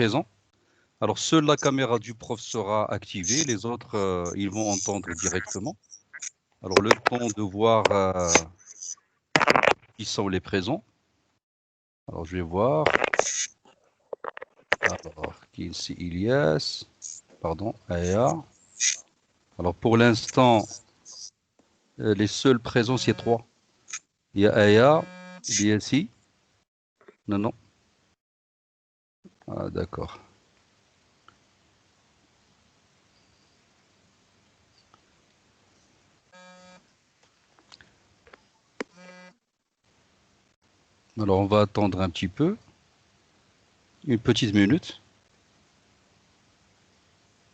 présents. Alors, seule la caméra du prof sera activée, les autres, ils vont entendre directement. Alors, le temps de voir qui sont les présents. Alors, je vais voir. Alors, c'est Ilias, pardon, Aya. Alors, pour l'instant, les seuls présents, c'est 3. Il y a Aya, Liassi. Non, non. Ah, d'accord. Alors, on va attendre un petit peu. Une petite minute.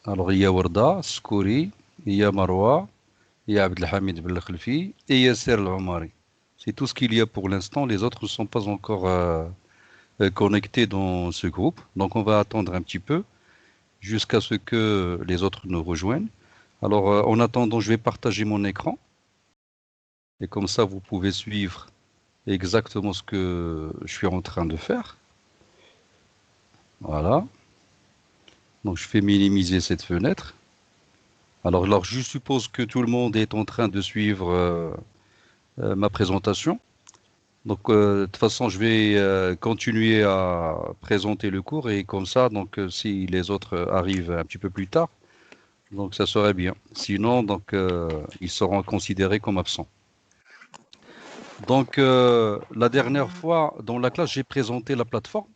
Alors, il y a Warda, Skouri, il y a Marwa, il y a Abdelhamid Belkhelfi et Yasser Al-Omari. C'est tout ce qu'il y a pour l'instant. Les autres ne sont pas encore connectés dans ce groupe. Donc, on va attendre un petit peu jusqu'à ce que les autres nous rejoignent. Alors, en attendant, je vais partager mon écran. Et comme ça, vous pouvez suivre exactement ce que je suis en train de faire. Voilà. Donc, je fais minimiser cette fenêtre. Alors, je suppose que tout le monde est en train de suivre ma présentation. Donc, de toute façon, je vais continuer à présenter le cours et comme ça, donc, si les autres arrivent un petit peu plus tard, donc ça serait bien. Sinon, donc, ils seront considérés comme absents. Donc, la dernière fois, dans la classe, j'ai présenté la plateforme.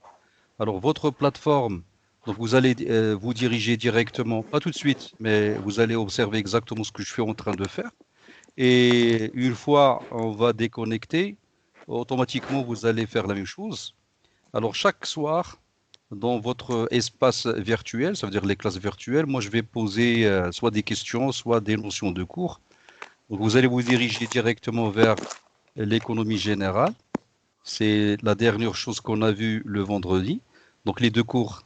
Alors, votre plateforme, donc vous allez vous diriger directement, pas tout de suite, mais vous allez observer exactement ce que je suis en train de faire. Et une fois on va déconnecter, automatiquement, vous allez faire la même chose. Alors, chaque soir, dans votre espace virtuel, ça veut dire les classes virtuelles, moi, je vais poser soit des questions, soit des notions de cours. Donc, vous allez vous diriger directement vers l'économie générale. C'est la dernière chose qu'on a vue le vendredi. Donc, les deux cours,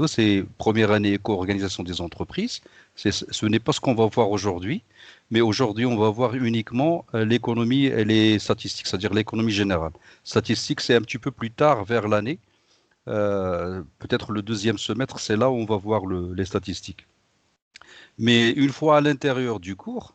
c'est première année éco-organisation des entreprises. Ce n'est pas ce qu'on va voir aujourd'hui, mais aujourd'hui, on va voir uniquement l'économie et les statistiques, c'est-à-dire l'économie générale. Statistiques, c'est un petit peu plus tard vers l'année. Peut-être le deuxième semestre, c'est là où on va voir les statistiques. Mais une fois à l'intérieur du cours,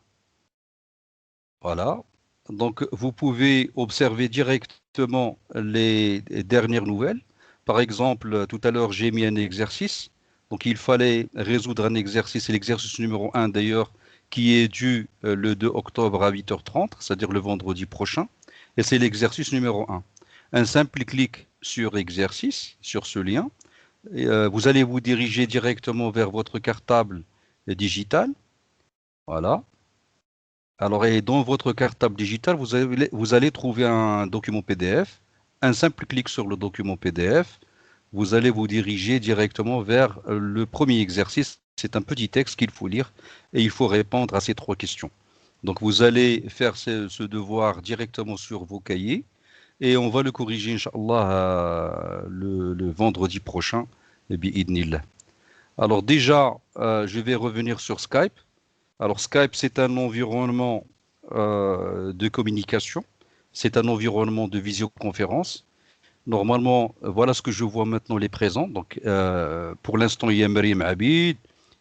voilà, donc vous pouvez observer directement les dernières nouvelles. Par exemple, tout à l'heure, j'ai mis un exercice. Donc il fallait résoudre un exercice, c'est l'exercice numéro 1 d'ailleurs, qui est dû le 2 octobre à 8h30, c'est-à-dire le vendredi prochain. Et c'est l'exercice numéro 1. Un simple clic sur exercice, sur ce lien, et, vous allez vous diriger directement vers votre cartable digital. Voilà. Alors, et dans votre cartable digital, vous allez trouver un document PDF. Un simple clic sur le document PDF, vous allez vous diriger directement vers le premier exercice. C'est un petit texte qu'il faut lire et il faut répondre à ces 3 questions. Donc, vous allez faire ce devoir directement sur vos cahiers et on va le corriger, Inch'Allah, le vendredi prochain. Et bien, idnillah. Alors déjà, je vais revenir sur Skype. Alors Skype, c'est un environnement de communication, c'est un environnement de visioconférence. Normalement, voilà ce que je vois maintenant les présents. Donc, pour l'instant, il y a Maryam Abid,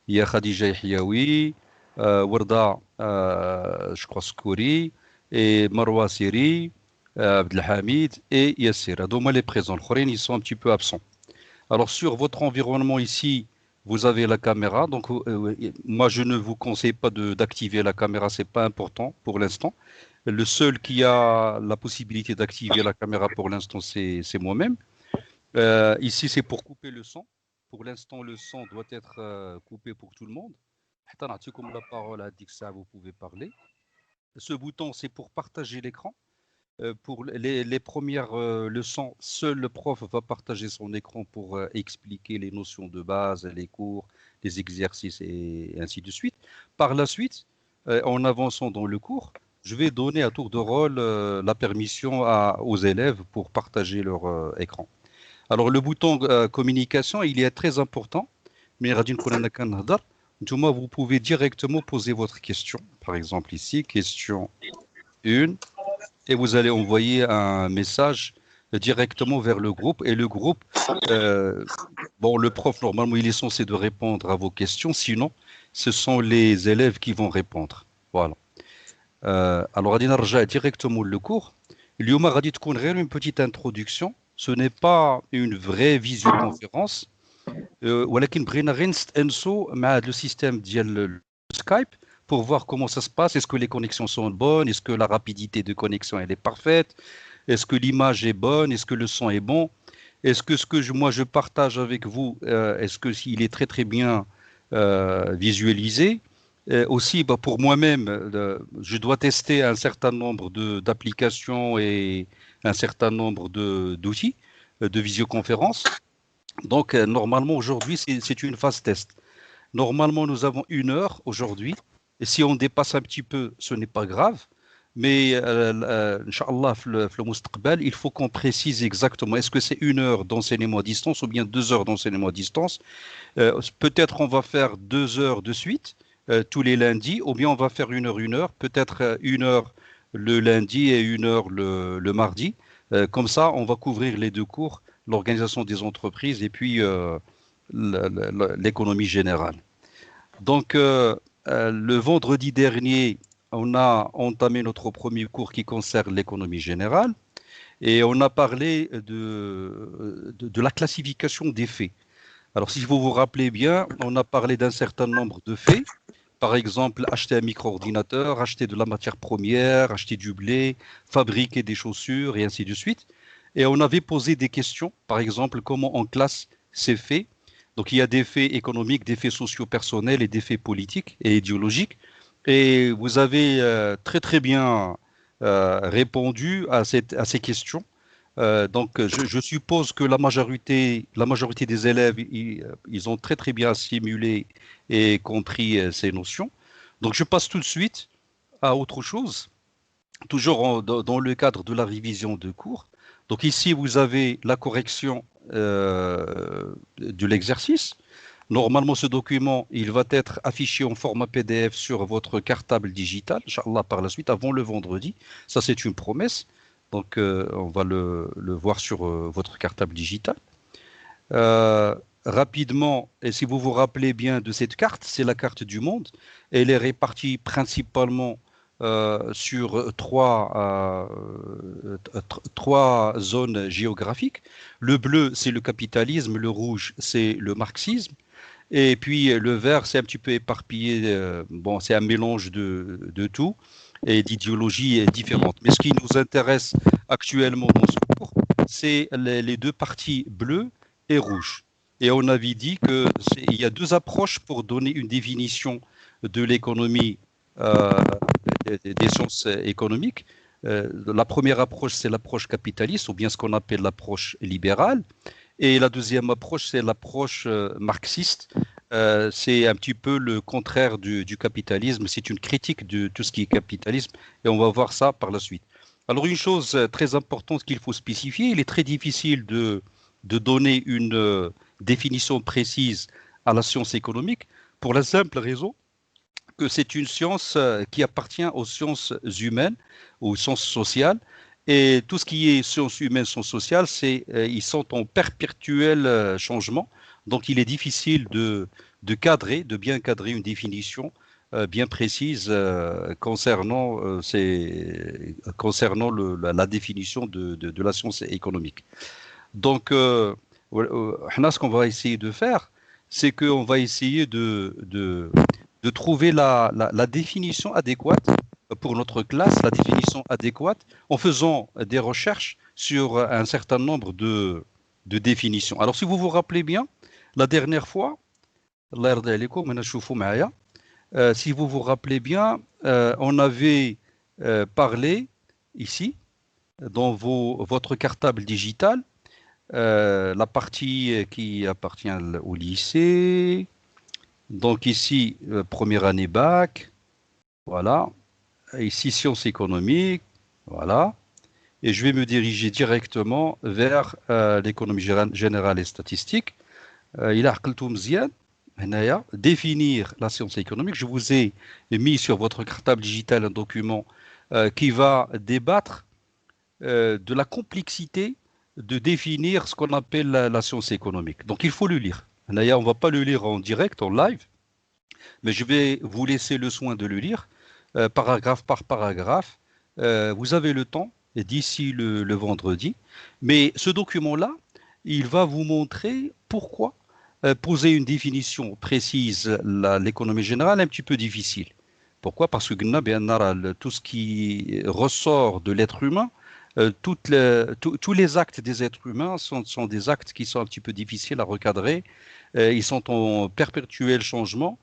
il y a Khadija Yahyaoui, Warda, je crois, Skouri, et Marwa Siri, Abdelhamid et Yasser. Donc, moi, les présents. Les Khourin, ils sont un petit peu absents. Alors, sur votre environnement ici, vous avez la caméra. Donc, moi, je ne vous conseille pas d'activer la caméra, c'est pas important pour l'instant. Le seul qui a la possibilité d'activer la caméra pour l'instant, c'est moi-même. Ici, c'est pour couper le son. Pour l'instant, le son doit être coupé pour tout le monde. Comme la parole a dit que ça, vous pouvez parler. Ce bouton, c'est pour partager l'écran. Pour les premières leçons, seul le prof va partager son écran pour expliquer les notions de base, les cours, les exercices et ainsi de suite. Par la suite, en avançant dans le cours, je vais donner à tour de rôle la permission aux élèves pour partager leur écran. Alors le bouton communication, il est très important. Mais Radin Koulana Kan Hadar, vous pouvez directement poser votre question. Par exemple ici, question 1 et vous allez envoyer un message directement vers le groupe. Et le groupe, euh, bon, le prof, normalement, il est censé de répondre à vos questions. Sinon, ce sont les élèves qui vont répondre. Voilà. Alors, غادي نرجع directement le cours. اليوم غادي تكون غير une petite introduction. Ce n'est pas une vraie visioconférence. ولكن بغينا غير نستأنسوا مع le système ديال Skype pour voir comment ça se passe. Est-ce que les connexions sont bonnes? Est-ce que la rapidité de connexion elle est parfaite? Est-ce que l'image est bonne? Est-ce que le son est bon? Est-ce que moi je partage avec vous, est-ce que s'il est très très bien visualisé? Aussi, bah, pour moi-même, je dois tester un certain nombre d'applications et un certain nombre d'outils de visioconférence. Donc, normalement, aujourd'hui, c'est une phase test. Normalement, nous avons 1 heure aujourd'hui. Et si on dépasse un petit peu, ce n'est pas grave. Mais, Inch'Allah, le Mustaqbal, il faut qu'on précise exactement. Est-ce que c'est 1 heure d'enseignement à distance ou bien 2 heures d'enseignement à distance? Peut-être on va faire 2 heures de suite, tous les lundis, ou bien on va faire 1 heure, peut-être 1 heure le lundi et 1 heure le mardi. Comme ça, on va couvrir les deux cours, l'organisation des entreprises et puis l'économie générale. Donc, le vendredi dernier, on a entamé notre premier cours qui concerne l'économie générale et on a parlé de la classification des faits. Alors, si vous vous rappelez bien, on a parlé d'un certain nombre de faits. Par exemple, acheter un micro-ordinateur, acheter de la matière première, acheter du blé, fabriquer des chaussures et ainsi de suite. Et on avait posé des questions, par exemple, comment on classe ces faits. Donc, il y a des faits économiques, des faits sociaux personnels et des faits politiques et idéologiques. Et vous avez très très bien répondu à ces questions. Donc, je suppose que la majorité des élèves, ils ont très très bien assimilé et compris ces notions. Donc, je passe tout de suite à autre chose, toujours dans le cadre de la révision de cours. Donc, ici, vous avez la correction de l'exercice. Normalement, ce document, il va être affiché en format PDF sur votre cartable digital, Inch'Allah, par la suite, avant le vendredi. Ça, c'est une promesse. Donc, on va le voir sur votre cartable digital. Rapidement, et si vous vous rappelez bien de cette carte, c'est la carte du monde. Elle est répartie principalement sur trois zones géographiques. Le bleu, c'est le capitalisme, le rouge, c'est le marxisme, et puis le vert, c'est un petit peu éparpillé. Bon, c'est un mélange de tout et d'idéologies différentes. Mais ce qui nous intéresse actuellement dans ce cours, c'est les deux parties bleues et rouges. Et on avait dit qu'il y a deux approches pour donner une définition de l'économie, des sciences économiques. La première approche, c'est l'approche capitaliste, ou bien ce qu'on appelle l'approche libérale. Et la deuxième approche, c'est l'approche marxiste. C'est un petit peu le contraire du capitalisme. C'est une critique de tout ce qui est capitalisme. Et on va voir ça par la suite. Alors, une chose très importante qu'il faut spécifier, il est très difficile de donner une définition précise à la science économique pour la simple raison que c'est une science qui appartient aux sciences humaines, aux sciences sociales. Et tout ce qui est sciences humaines, sciences sociales, ils sont en perpétuel changement. Donc, il est difficile de bien cadrer une définition bien précise concernant la définition de la science économique. Donc, ce qu'on va essayer de faire, c'est qu'on va essayer de trouver la définition adéquate pour notre classe, la définition adéquate, en faisant des recherches sur un certain nombre de définitions. Alors, si vous vous rappelez bien, la dernière fois, si vous vous rappelez bien, on avait parlé ici, dans votre cartable digital, la partie qui appartient au lycée. Donc ici, première année bac, voilà. Ici, sciences économiques, voilà. Et je vais me diriger directement vers l'économie générale et statistique. Il a définir la science économique. Je vous ai mis sur votre cartable digital un document qui va débattre de la complexité de définir ce qu'on appelle la science économique. Donc il faut le lire. D'ailleurs, on ne va pas le lire en direct, en live, mais je vais vous laisser le soin de le lire, paragraphe par paragraphe. Vous avez le temps d'ici le vendredi. Mais ce document-là, il va vous montrer pourquoi poser une définition précise, l'économie générale est un petit peu difficile. Pourquoi? Parce que tout ce qui ressort de l'être humain, tous les actes des êtres humains sont des actes qui sont un petit peu difficiles à recadrer. Ils sont en perpétuel changement.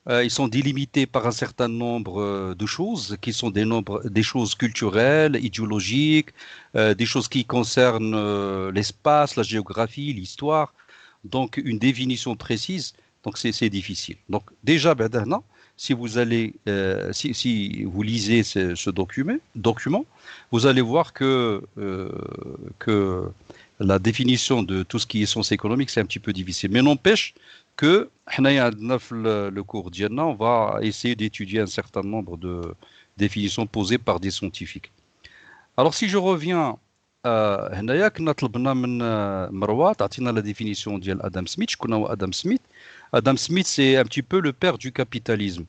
Ils sont délimités par un certain nombre de choses, qui sont des choses culturelles, idéologiques, des choses qui concernent l'espace, la géographie, l'histoire. Donc, une définition précise, donc c'est difficile. Donc, déjà, ben, si vous allez, si vous lisez ce document, vous allez voir que la définition de tout ce qui est sciences économiques, c'est un petit peu difficile. Mais n'empêche que حنايا عندنا في le cours ديالنا, on va essayer d'étudier un certain nombre de définitions posées par des scientifiques. Alors si je reviens هنايا كنا طلبنا من مروه تعطينا la définition ديال ادم سميث. شكون هو ادم سميث؟ Adam Smith, c'est un petit peu le père du capitalisme.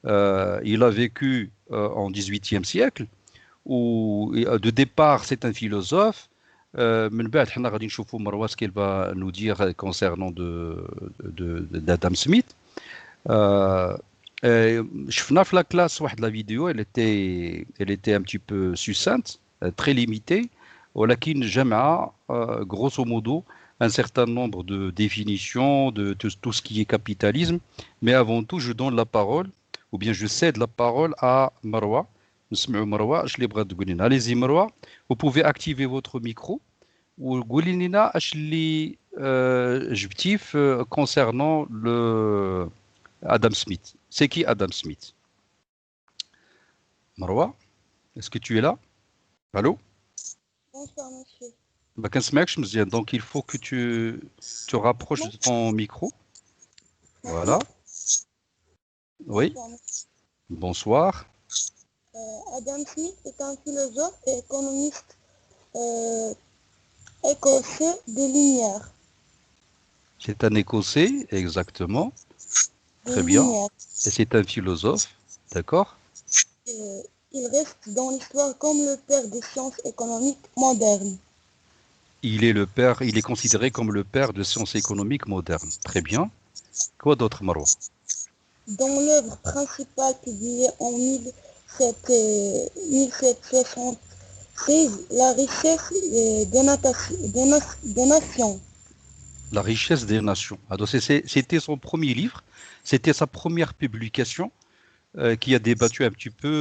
Il a vécu en 18e siècle, où de départ, c'est un philosophe. من بعد حنا غادي نشوفوا مروه ce qu'elle va nous dire concernant d'Adam Smith. Euh, شفنا في la classe واحد la vidéo, elle était un petit peu succincte, très limitée, ولكن جمع grosso modo un certain nombre de définitions de tout ce qui est capitalisme. Mais avant tout, je donne la parole, ou bien je cède la parole à Marwa. نسمعوا مروه اش اللي بغات تقول لنا. Allez-y مروه, vous pouvez activer votre micro وقولي لنا اش اللي جبتي concernant le Adam Smith. C'est qui Adam Smith? Marwa, est-ce que tu es là? Allô? Bonsoir, monsieur. ما كنسمعكش مزيان, donc il faut que tu te rapproches de ton micro. Voilà. Oui, Bonsoir, monsieur. bonsoir. Adam Smith est un philosophe et économiste euh, écossais des Lumières. C'est un Écossais, exactement. Des Très bien. Lumières. Et c'est un philosophe, d'accord? Il reste dans l'histoire comme le père des sciences économiques modernes. Il est considéré comme le père de sciences économiques modernes. Très bien. Quoi d'autre, Marwa? Dans l'œuvre principale publiée en 1776, La richesse des nations. La richesse des nations. Ah, donc c'était son premier livre, c'était sa première publication qui a débattu un petit peu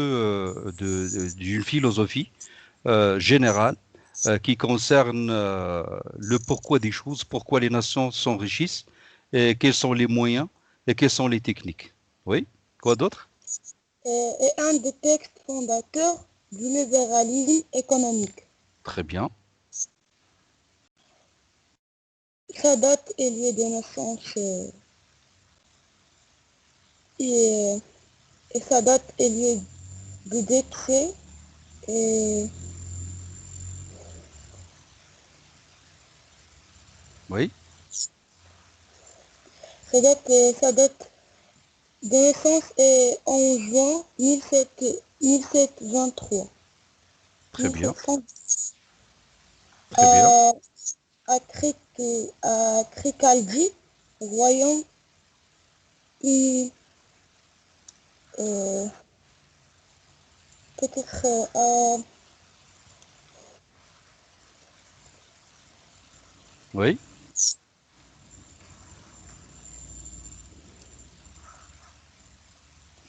d'une philosophie générale qui concerne le pourquoi des choses, pourquoi les nations s'enrichissent, et quels sont les moyens et quelles sont les techniques. Oui, quoi d'autre? Est un des textes fondateurs du libéralisme économique. Très bien. Sa date et lieu de naissance et sa date et lieu de décès et Oui, sa date de naissance est en juin 1723. très bien. 1700 Très bien. à Cricaldi, royaume peut-être Oui.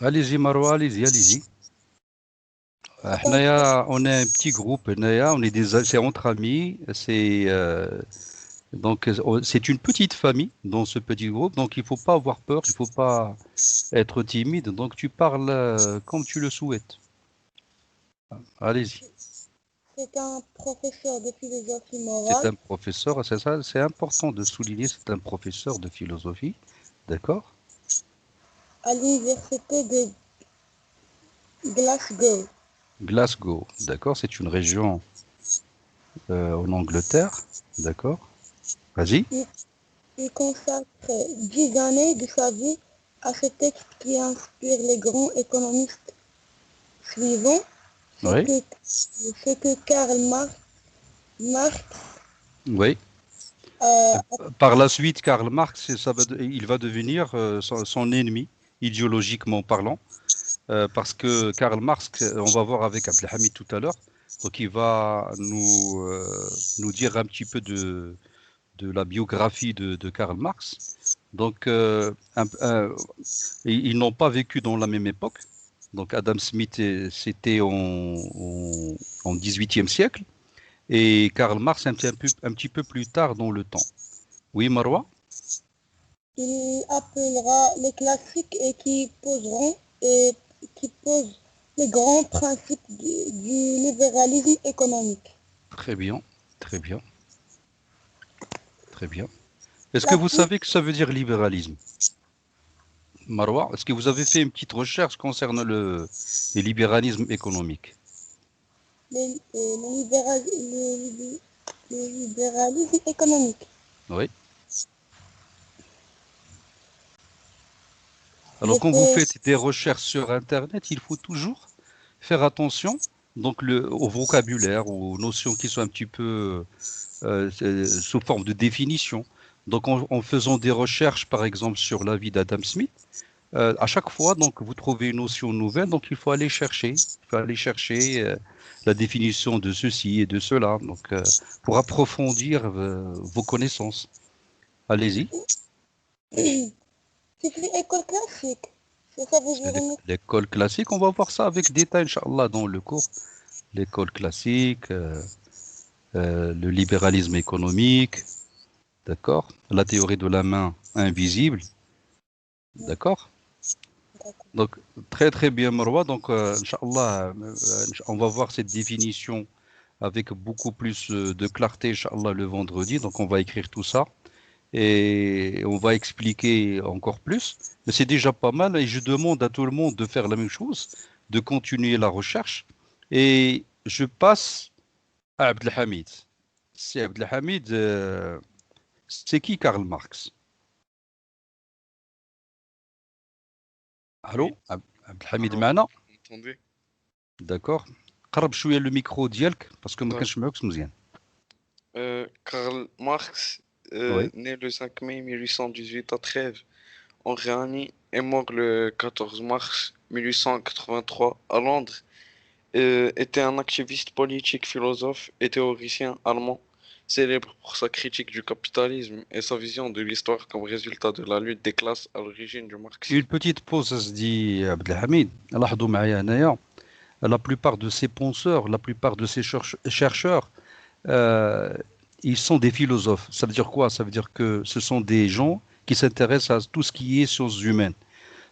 Allez-y, Marwa, allez-y, allez-y. On est un petit groupe, on est c'est entre amis, donc c'est une petite famille dans ce petit groupe, donc il faut pas avoir peur, il faut pas être timide, donc tu parles comme tu le souhaites. Allez-y. c'est un professeur de philosophie C'est morale un professeur, c'est ça, c'est important de souligner, c'est un professeur de philosophie, d'accord? à l'université de Glasgow. Glasgow, d'accord, c'est une région en Angleterre. D'accord. Vas-y. Il, il consacre 10 années de sa vie à ce texte qui inspire les grands économistes suivants, ce Oui. que, ce que Karl Marx Oui. a Par la suite, Karl Marx, il va devenir son ennemi, idéologiquement parlant, parce que Karl Marx, on va voir avec Abdelhamid tout à l'heure, donc il va nous dire un petit peu de la biographie de Karl Marx. Donc, ils n'ont pas vécu dans la même époque. Donc, Adam Smith, c'était en 18e siècle, et Karl Marx un petit peu plus tard dans le temps. Oui, Marwa? il appellera les classiques et qui posent les grands principes du libéralisme économique. Très bien, très bien, très bien. Est-ce que La vous plus, savez que ça veut dire libéralisme? Marwa, est-ce que vous avez fait une petite recherche concernant le libéralisme économique? le libéralisme économique. Oui. Alors, J'ai quand vous fait faites des recherches sur Internet, il faut toujours faire attention donc au vocabulaire, aux notions qui sont un petit peu sous forme de définition. Donc, en faisant des recherches, par exemple, sur la vie d'Adam Smith, à chaque fois, donc, vous trouvez une notion nouvelle, donc il faut aller chercher. Il faut aller chercher la définition de ceci et de cela, donc, pour approfondir vos connaissances. Allez-y. c'est une école classique. Ça veut C'est dire une l'école classique. On va voir ça avec détail, Inch'Allah, dans le cours. L'école classique, le libéralisme économique, d'accord? La théorie de la main invisible, d'accord? école. Donc, très très bien, Marwa. Donc, Inch'Allah, on va voir cette définition avec beaucoup plus de clarté, Inch'Allah, le vendredi. Donc, on va écrire tout ça et on va expliquer encore plus. Mais c'est déjà pas mal et je demande à tout le monde de faire la même chose, de continuer la recherche. Et je passe à Abdelhamid. C'est Abdelhamid, c'est qui Karl Marx? Oui, Allô? Abdelhamid alors, معنا؟ attendez. d'accord. قرب شوية الميكرو ديالك باسكو ما D'accord. كنسمعوكش مزيان. Karl Marx, Oui. né le 5 mai 1818 à Trèves, en Rhénanie, est mort le 14 mars 1883 à Londres, était un activiste politique, philosophe et théoricien allemand, célèbre pour sa critique du capitalisme et sa vision de l'histoire comme résultat de la lutte des classes à l'origine du Une marxisme. petite pause, se dit Abdelhamid. لاحظوا معايا هنايا la plupart de ces penseurs, la plupart de ces chercheurs, euh, ils sont des philosophes. Ça veut dire quoi? Ça veut dire que ce sont des gens qui s'intéressent à tout ce qui est sciences humaines.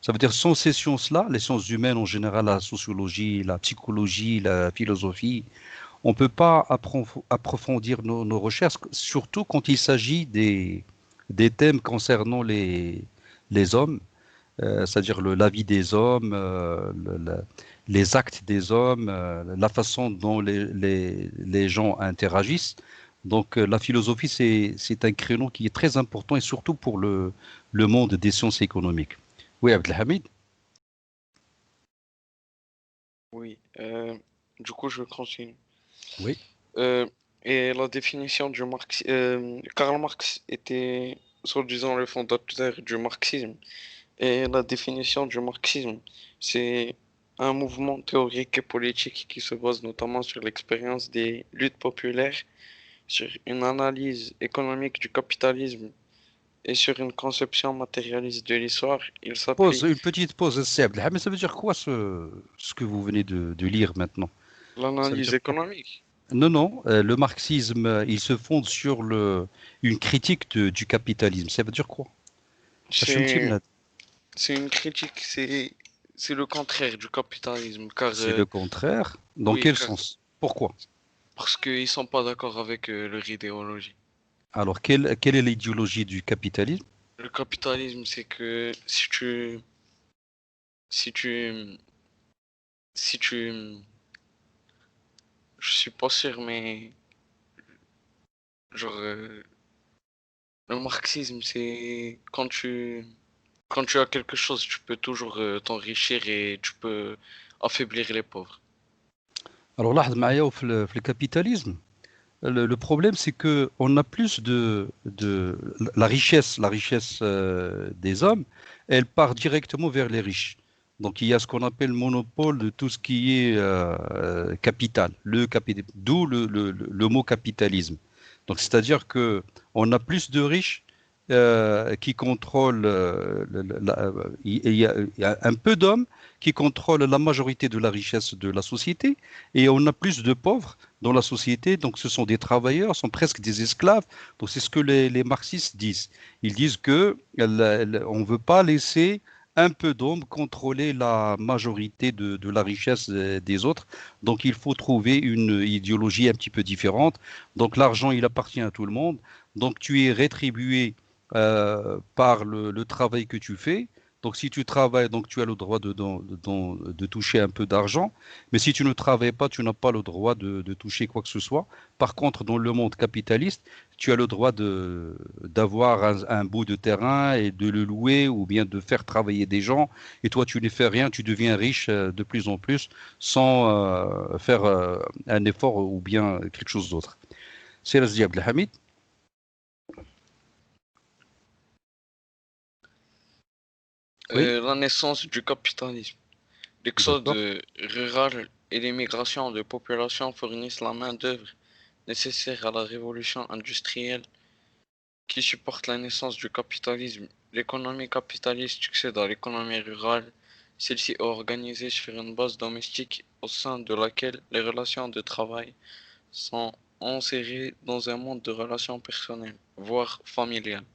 Ça veut dire sans ces sciences-là, les sciences humaines en général, la sociologie, la psychologie, la philosophie, on ne peut pas approfondir nos recherches, surtout quand il s'agit des thèmes concernant les hommes, c'est-à-dire la vie des hommes, les actes des hommes, la façon dont les gens interagissent. Donc la philosophie, c'est un créneau qui est très important et surtout pour le monde des sciences économiques. Oui, Abdelhamid? Oui, du coup, je continue. Oui. Euh, et la définition du marxisme, Karl Marx était soi-disant le fondateur du marxisme. Et la définition du marxisme, c'est un mouvement théorique et politique qui se base notamment sur l'expérience des luttes populaires, sur une analyse économique du capitalisme et sur une conception matérialiste de l'histoire. Il Pause, s'appuie une petite pause, c'est Abdelhamid. Ça veut dire quoi ce que vous venez de lire maintenant? Ça veut l'analyse dire quoi? économique. Non, non, le marxisme, il se fonde sur une critique du capitalisme. Ça veut dire quoi? Hachemti C'est Mnad. c'est une critique, c'est le contraire du capitalisme, car C'est le contraire. Dans oui, quel car sens? Pourquoi? parce qu'ils sont pas d'accord avec leur idéologie. Alors, quelle est l'idéologie du capitalisme? Le capitalisme, c'est que si tu, si tu, je suis pas sûr, mais Genre, le marxisme, c'est quand tu as quelque chose, tu peux toujours t'enrichir et tu peux affaiblir les pauvres. Alors là, معايا في le capitalisme, le problème, c'est que on a plus de la richesse des hommes, elle part directement vers les riches. Donc il y a ce qu'on appelle le monopole de tout ce qui est capital, d'où le mot capitalisme. Donc c'est-à-dire que on a plus de riches qui contrôlent, il y a un peu d'hommes qui contrôlent la majorité de la richesse de la société, et on a plus de pauvres dans la société, donc ce sont des travailleurs, sont presque des esclaves. Donc c'est ce que les marxistes disent. Ils disent que on ne veut pas laisser un peu d'hommes contrôler la majorité de la richesse des autres. Donc il faut trouver une idéologie un petit peu différente. Donc l'argent, il appartient à tout le monde. Donc tu es rétribué par le travail que tu fais. Donc si tu travailles, donc tu as le droit de toucher un peu d'argent. Mais si tu ne travailles pas, tu n'as pas le droit de toucher quoi que ce soit. Par contre, dans le monde capitaliste, tu as le droit d'avoir un bout de terrain et de le louer ou bien de faire travailler des gens. Et toi, tu ne fais rien, tu deviens riche de plus en plus sans faire un effort ou bien quelque chose d'autre. C'est Razia Abdelhamid. Oui, La naissance du capitalisme. L'exode d'accord. rural et l'immigration de populations fournissent la main-d'œuvre nécessaire à la révolution industrielle qui supporte la naissance du capitalisme. L'économie capitaliste succède à l'économie rurale. Celle-ci est organisée sur une base domestique au sein de laquelle les relations de travail sont insérées dans un monde de relations personnelles, voire familiales.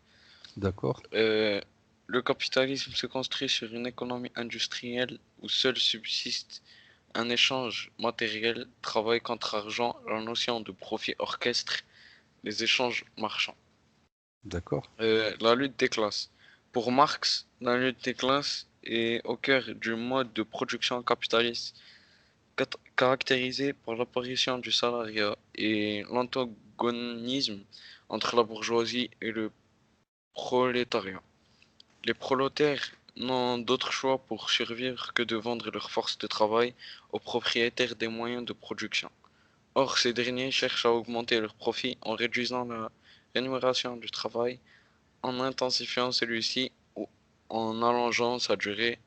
D'accord. Euh, le capitalisme se construit sur une économie industrielle où seul subsiste un échange matériel, travail contre argent, la notion de profit orchestre les échanges marchands. D'accord. La lutte des classes. Pour Marx, la lutte des classes est au cœur du mode de production capitaliste, caractérisé par l'apparition du salariat et l'antagonisme entre la bourgeoisie et le prolétariat. Les prolétaires n'ont d'autre choix pour survivre que de vendre leur force de travail aux propriétaires des moyens de production. Or, ces derniers cherchent à augmenter leurs profits en réduisant la rémunération du travail, en intensifiant celui-ci ou en allongeant sa durée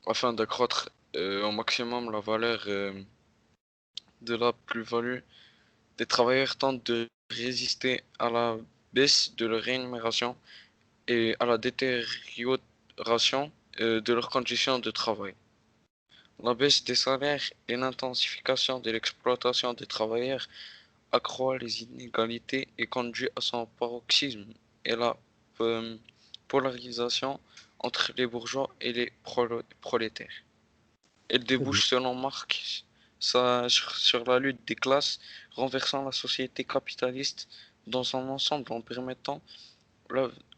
afin d'accroître au maximum la valeur de la plus-value. Les travailleurs tentent de résister à la baisse de leur rémunération et à la détérioration de leurs conditions de travail. La baisse des salaires et l'intensification de l'exploitation des travailleurs accroît les inégalités et conduit à son paroxysme et la euh, polarisation entre les bourgeois et les prolétaires. Elle Très bien. débouche selon Marx sur la lutte des classes, renversant la société capitaliste dans son ensemble en permettant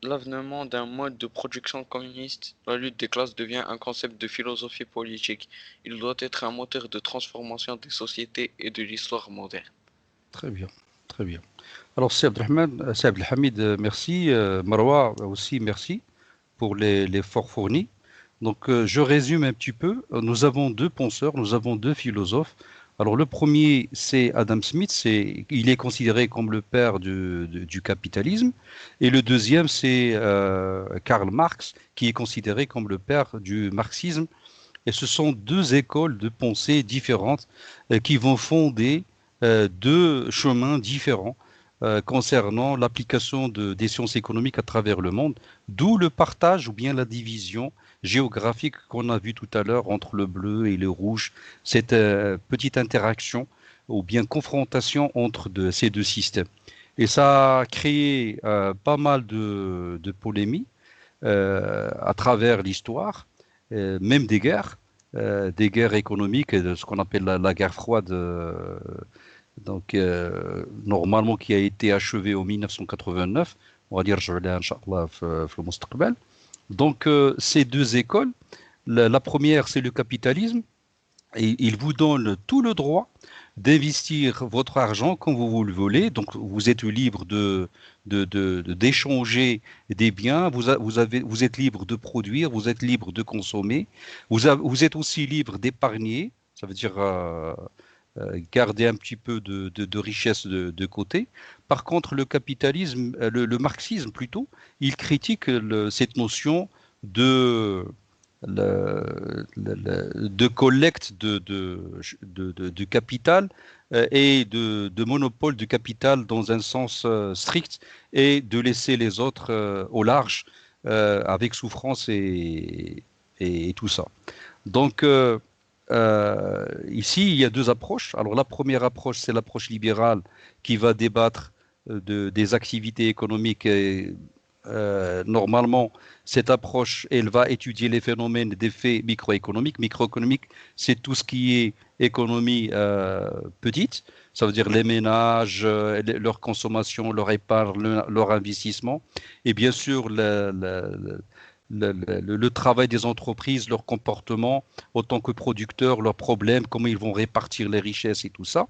l'avènement d'un mode de production communiste. La lutte des classes devient un concept de philosophie politique. Il doit être un moteur de transformation des sociétés et de l'histoire moderne. Très bien. Très bien. Alors, c'est Abdelhamid, merci. Marwa aussi, merci pour l'effort fourni. Donc, je résume un petit peu. Nous avons deux penseurs, nous avons deux philosophes. Alors, le premier, c'est Adam Smith, il est considéré comme le père du capitalisme. Et le deuxième, c'est Karl Marx, qui est considéré comme le père du marxisme. Et ce sont deux écoles de pensée différentes qui vont fonder deux chemins différents concernant l'application des sciences économiques à travers le monde, d'où le partage ou bien la division géographique qu'on a vu tout à l'heure entre le bleu et le rouge, cette petite interaction ou bien confrontation entre ces deux systèmes. Et ça a créé pas mal de polémies à travers l'histoire, même des guerres économiques, ce qu'on appelle la guerre froide, normalement qui a été achevée en 1989. On va dire, je vais Inch'Allah, في المستقبل. Donc, ces deux écoles, la première, c'est le capitalisme, Et il vous donne tout le droit d'investir votre argent comme vous le voulez. Donc, vous êtes libre d'échanger des biens, vous êtes libre de produire, vous êtes libre de consommer, vous êtes aussi libre d'épargner, ça veut dire garder un petit peu de richesse de côté. Par contre, le capitalisme, le marxisme plutôt, il critique cette notion de de collecte de capital et de monopole du capital dans un sens strict et de laisser les autres au large avec souffrance et tout ça. Donc, ici, il y a deux approches. Alors, la première approche, c'est l'approche libérale qui va débattre des activités économiques et normalement, cette approche, elle va étudier les phénomènes d'effets microéconomiques. Microéconomique, c'est tout ce qui est économie petite, ça veut dire les ménages, leur consommation, leur épargne, leur investissement, et bien sûr le travail des entreprises, leur comportement en tant que producteurs, leurs problèmes, comment ils vont répartir les richesses et tout ça.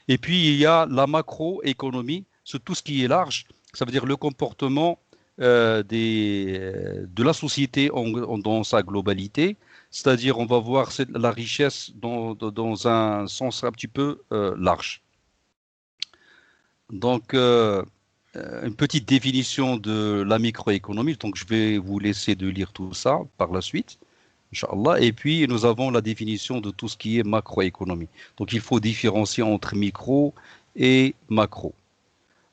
Et puis, il y a la macroéconomie, c'est tout ce qui est large, ça veut dire le comportement de la société dans sa globalité, c'est-à-dire on va voir la richesse dans un sens un petit peu large. Donc, une petite définition de la microéconomie, donc je vais vous laisser de lire tout ça par la suite. Inch'Allah. Et puis, nous avons la définition de tout ce qui est macroéconomie. Donc, il faut différencier entre micro et macro.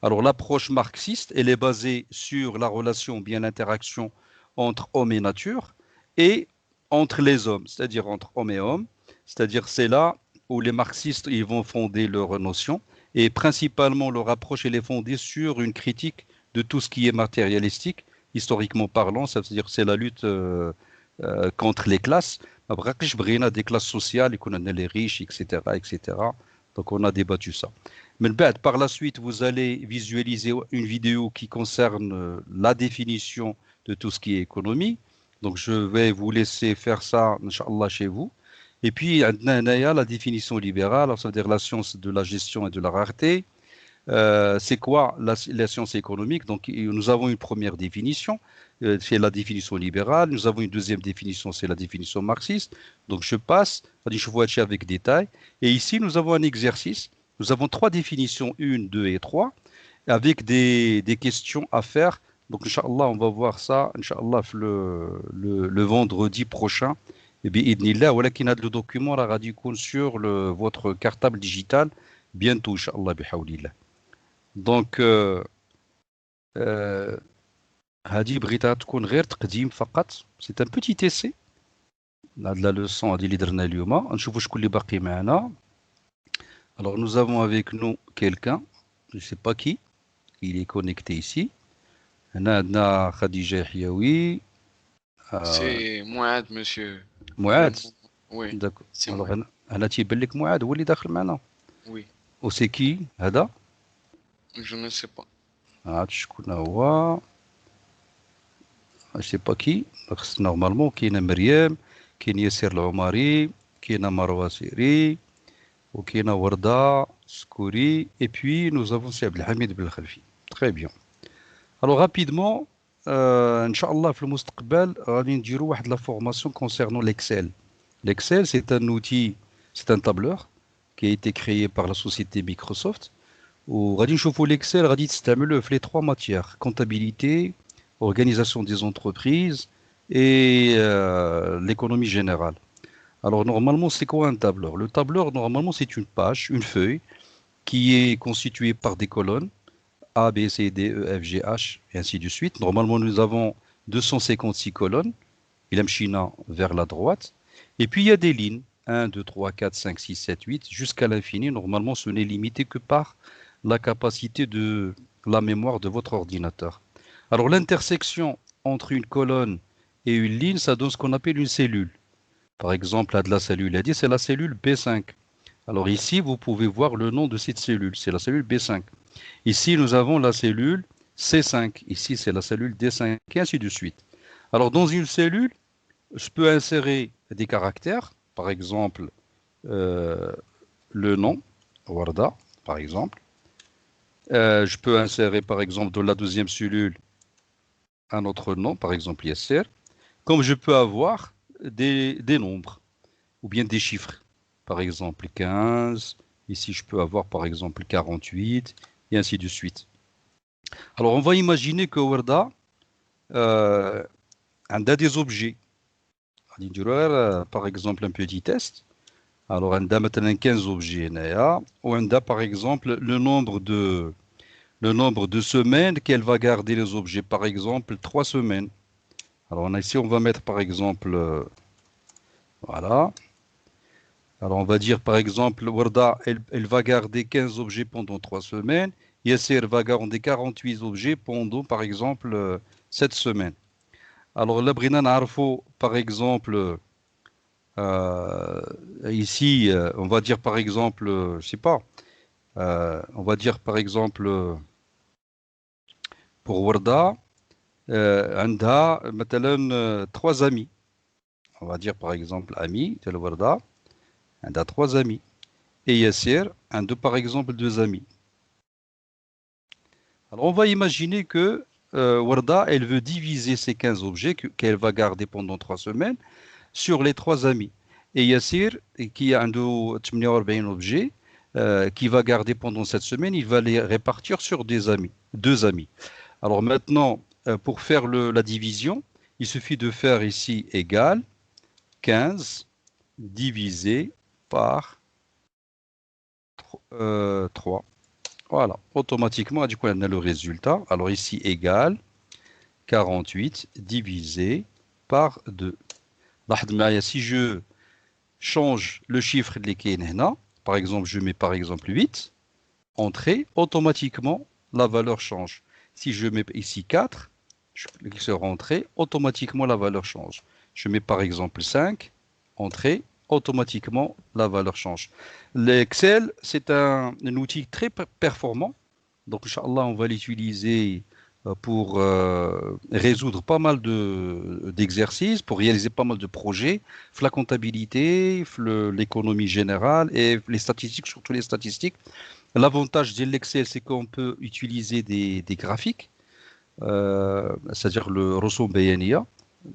Alors, l'approche marxiste, elle est basée sur la relation, bien l'interaction entre homme et nature et entre les hommes, c'est-à-dire entre homme et homme. C'est-à-dire, c'est là où les marxistes, ils vont fonder leurs notions et principalement leur approche, elle est fondée sur une critique de tout ce qui est matérialistique, historiquement parlant, c'est-à-dire c'est la lutte contre les classes. Après, des classes sociales, les riches, etc., etc. Donc, on a débattu ça. Mais par la suite, vous allez visualiser une vidéo qui concerne la définition de tout ce qui est économie. Donc, je vais vous laisser faire ça, Inch'Allah, chez vous. Et puis, il y a la définition libérale, ça veut dire la science de la gestion et de la rareté. C'est quoi la science économique? Donc, nous avons une première définition, c'est la définition libérale. Nous avons une deuxième définition, c'est la définition marxiste. Donc, je passe, je vois avec détail. Et ici, nous avons un exercice. Nous avons trois définitions, 1, 2 et 3, avec des questions à faire. Donc, Inch'Allah, on va voir ça, Inch'Allah, le vendredi prochain. Et bien, idnillah, le document là, sur votre cartable digital, bientôt, Inch'Allah, bihawlillah. Donc, هذه بغيتها تكون غير تقديم فقط. C'est un petit essai. هاد la leçon هذه اللي درنا اليوم. نشوفوا شكون اللي باقي معنا. Alors, nous avons avec nous quelqu'un, je ne sais pas qui, il est connecté ici. هنا عندنا خديجة يحيوي. C'est Mouad, monsieur. معاد. Oui, D'accord. c'est Alors, Mouad. هنا تيبان لك معاد هو اللي داخل معنا. Oui, وسي كي هذا؟ je ne sais pas. عاد شكون هو؟ je sais pas qui. Normalement, كاينة مريم، كاين ياسر العمري، كاينة مروة سيري. وكاينة وردة سكوري et puis nous avons سي عبد الحميد بالخلفي. Très bien. Alors rapidement, Inch'Allah في المستقبل غادي نديروا واحد لا formation concernant l'Excel. L'Excel, c'est un outil, c'est un tableur qui a été créé par la société Microsoft. وغادي نشوفوا l'Excel غادي تستعملوه في les trois matières: comptabilité, organisation des entreprises et l'économie générale. Alors normalement, c'est quoi un tableur? Le tableur, normalement, c'est une page, une feuille qui est constituée par des colonnes A, B, C, D, E, F, G, H, et ainsi de suite. Normalement, nous avons 256 colonnes. Il China vers la droite. Et puis, il y a des lignes. 1, 2, 3, 4, 5, 6, 7, 8, jusqu'à l'infini. Normalement, ce n'est limité que par la capacité de la mémoire de votre ordinateur. Alors, l'intersection entre une colonne et une ligne, ça donne ce qu'on appelle une cellule. Par exemple, là de la cellule A dit c'est la cellule B5. Alors ici, vous pouvez voir le nom de cette cellule, c'est la cellule B5. Ici, nous avons la cellule C5. Ici, c'est la cellule D5, et ainsi de suite. Alors, dans une cellule, je peux insérer des caractères. Par exemple, euh, le nom, Warda, par exemple. Je peux insérer, par exemple, dans la deuxième cellule, un autre nom, par exemple Yasser, comme je peux avoir des nombres ou bien des chiffres. Par exemple 15, ici je peux avoir par exemple 48, et ainsi de suite. Alors on va imaginer que Warda a des objets. Par exemple un petit test. Alors on a maintenant 15 objets. Ou on a par exemple le nombre de semaines qu'elle va garder les objets. Par exemple 3 semaines. Alors ici on va mettre par exemple, voilà. Alors, on va dire par exemple, Warda, elle va garder 15 objets pendant 3 semaines. Yasser va garder 48 objets pendant, par exemple, 7 semaines. Alors, là, Brina Narfo, par exemple, ici, on va dire par exemple, je sais pas, on va dire par exemple, pour Warda, Anda, مثلا, 3 amis. On va dire par exemple, amis, tel Warda, Anda 3 amis. Et Yasser, par exemple, 2 amis. Alors, on va imaginer que Warda, elle veut diviser ces 15 objets qu'elle va garder pendant 3 semaines sur les 3 amis. Et Yassir, qui a un 48 objets, qui va garder pendant cette semaine, il va les répartir sur des amis, 2 amis. Alors maintenant, pour faire la division, il suffit de faire ici égal 15 divisé par 3. Voilà, automatiquement, du coup, on a le résultat. Alors ici, égal 48 divisé par 2. Si je change le chiffre de l'équilibre, par exemple, je mets par exemple 8, entrée, automatiquement, la valeur change. Si je mets ici 4, qui sera entrée, automatiquement, la valeur change. Je mets par exemple 5, entrée, automatiquement, la valeur change. L'Excel, c'est un outil très performant. Donc, Inch'Allah, on va l'utiliser pour résoudre pas mal d'exercices, pour réaliser pas mal de projets, la comptabilité, l'économie générale et les statistiques, surtout les statistiques. L'avantage de l'Excel, c'est qu'on peut utiliser des graphiques, c'est-à-dire le Rossum Bayania,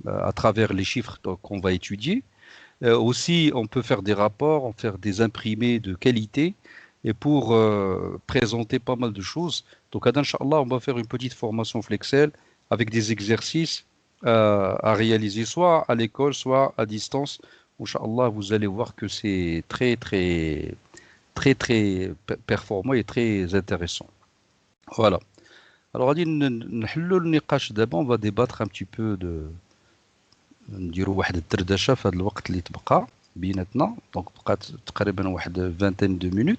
à travers les chiffres qu'on va étudier. Aussi, on peut faire des rapports, on peut faire des imprimés de qualité et pour présenter pas mal de choses. Donc, Inch'Allah, on va faire une petite formation Flexel avec des exercices à réaliser soit à l'école, soit à distance. Inch'Allah, vous allez voir que c'est très performant et très intéressant. Voilà. Alors, غادي نحلوا النقاش دابا, on va débattre un petit peu de نديروا واحد الدردشه في هذا الوقت اللي تبقى بيناتنا. دونك بقات تقريبا واحد 20 دو مينوت.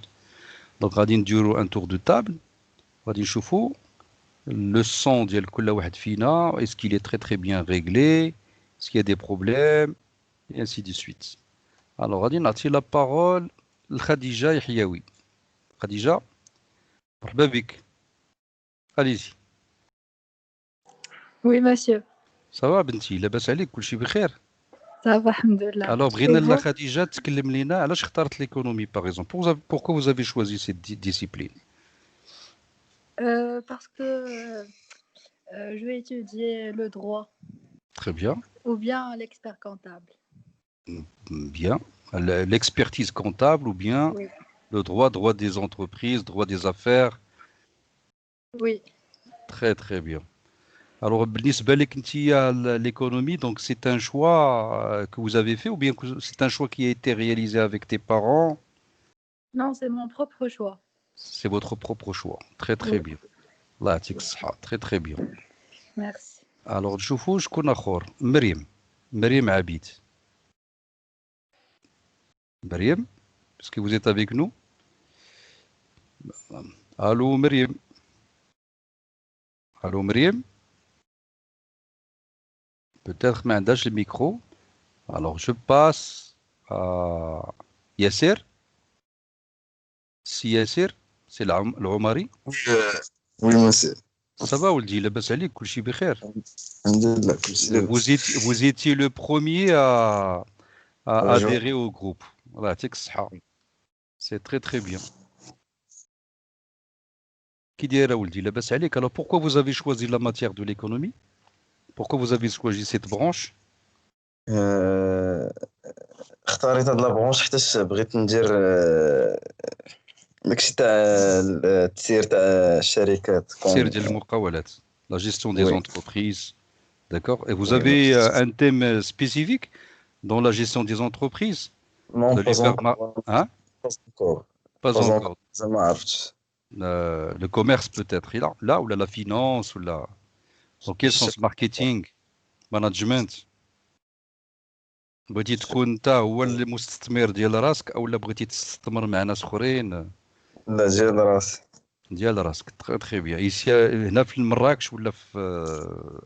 دونك غادي نديروا ان تور دو تابل, غادي نشوفوا لو سون ديال كل واحد فينا, est-ce qu'il est très bien réglé, est-ce qu'il y a des problèmes, et ainsi de suite. Alors غادي نعطي لا بارول لخديجه يحيوي. خديجه, مرحبا بك, allez-y. Oui, monsieur. Ça va بنتي, لاباس عليك, كلشي بخير؟ Ça va, alhamdoulilah. Alors, بغينا لا خديجة تكلم لنا علاش اختارت l'économie par exemple. Pourquoi vous avez choisi cette discipline? Parce que je vais étudier le droit. Très bien. Ou bien l'expert comptable. Bien. L'expertise comptable ou bien Oui. le droit des entreprises, droit des affaires. Oui. Très bien. Alors, بالنسبة لك انتي l'économie, donc c'est un choix que vous avez fait ou bien c'est un choix qui a été réalisé avec tes parents? Non, c'est mon propre choix. C'est votre propre choix. Très Oui. bien. الله يعطيك الصحة. Très bien. Merci. Alors, نشوفوا شكون آخر. مريم عبيد. Mariam, est-ce que vous êtes avec nous? Allô, Mariam? Allô, Mariam? Peut-être ما عندهاش le micro. Alors, je passe à Yasser. Si Yasser, c'est العمري. Oui, monsieur. Ça va, ولدي, لاباس عليك, كلشي بخير. Alhamdoulilah, كلشي لاباس. Vous étiez le premier à adhérer au groupe. الله يعطيك الصحة. C'est très très bien. Qui dirait ولدي لاباس عليك. Alors pourquoi vous avez choisi la matière de l'économie? Pourquoi vous avez choisi cette branche? آه، اختاريت هاد لابرونش حيتاش بغيت ندير داكشي تاع التسيير تاع الشركات تسير ديال المقاولات. La gestion des Oui. entreprises. D'accord. Et vous Oui, avez oui. un thème spécifique dans la gestion des entreprises? Non, Vous allez pas faire encore. Hein? Pas encore. Pas Pas encore. encore. زعما عرفتش. Le commerce peut-être. Là ou la finance ou la... Dans quel sens? Marketing, management. بغيتي تكون انت هو المستثمر ديال راسك اولا بغيتي تستثمر مع ناس اخرين لا ديال راسي. ديال راسك؟ تري تري بيان. ايسي هنا في مراكش ولا في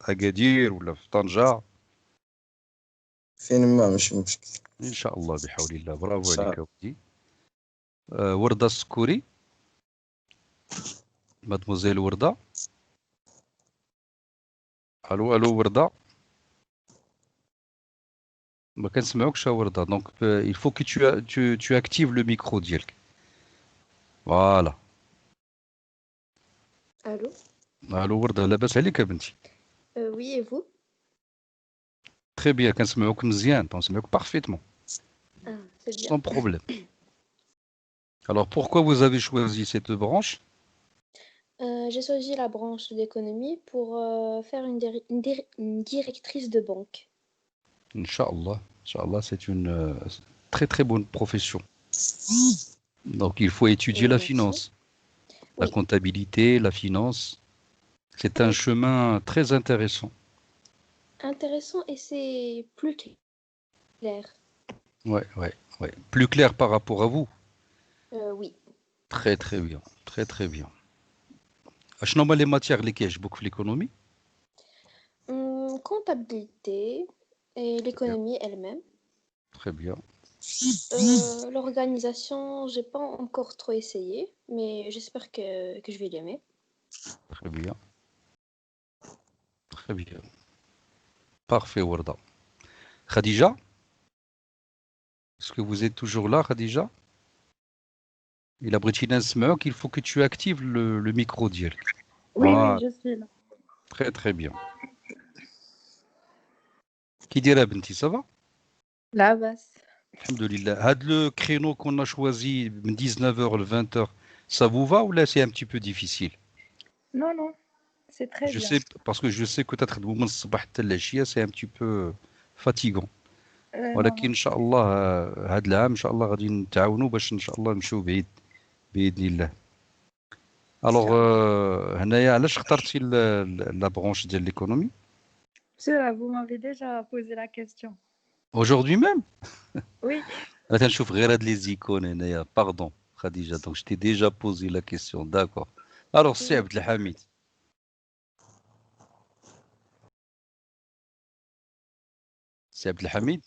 اكادير ولا في طنجة؟ فين ما مش مشكل. ان شاء الله بحول الله. برافو إن شاء عليك يا ودي. وردة السكوري. مادموزيل وردة. الو الو وردة. ما كنسمعوكش يا وردة. دونك il faut que tu actives le micro ديالك. فوالا. Allô? الو وردة لاباس عليك يا بنتي؟ Oui, et vous? Très bien. كنسمعوك مزيان. كنسمعوك parfaitement. Ah, c'est bien. Sans problème. Alors, pourquoi vous avez choisi cette branche? J'ai choisi la branche d'économie pour faire une directrice de banque. Inch'Allah. Inch'Allah, c'est une très très bonne profession. Donc, il faut étudier la Merci. finance, la Oui. comptabilité, la finance. C'est un Oui. chemin très intéressant. Intéressant et c'est plus clair. Ouais, ouais, ouais. Plus clair par rapport à vous. Oui. Très très bien. Très très bien. شنو هما les matières اللي كيعجبوك في l'économie? Comptabilité et l'économie elle-même. Très bien. L'organisation, j'ai pas encore trop essayé, mais j'espère que je vais l'aimer. Très bien. Très bien. Parfait, Warda. Khadija? Est-ce que vous êtes toujours là, Khadija? Il a بغيتي نسمعوك, il faut que tu actives le micro ديالك. Oui, Voilà. oui, je suis là. Très très bien. Qui dirait بنتي, ça va? La basse. Alhamdoulilah. Had le créneau qu'on a choisi de 19h à 20h, ça vous va ou là c'est un petit peu difficile? Non, non, c'est très Je bien. sais, parce que je sais que peut-être من الصباح حتى العشية c'est un petit peu fatigant. Non, ولكن non. إن شاء الله هاد العام إن شاء الله غادي نتعاونوا باش إن شاء الله نمشيو بعيد بإذن الله. Alors هنايا علاش اخترتي la branche ديال l'économie? Cela, vous m'avez déjà posé la question. Aujourd'hui même? Oui. Attends, نشوف غير هاد les icônes هنايا. Pardon, Khadija. Donc je t'ai déjà posé la question. D'accord. Alors c'est Abdelhamid. C'est Abdelhamid?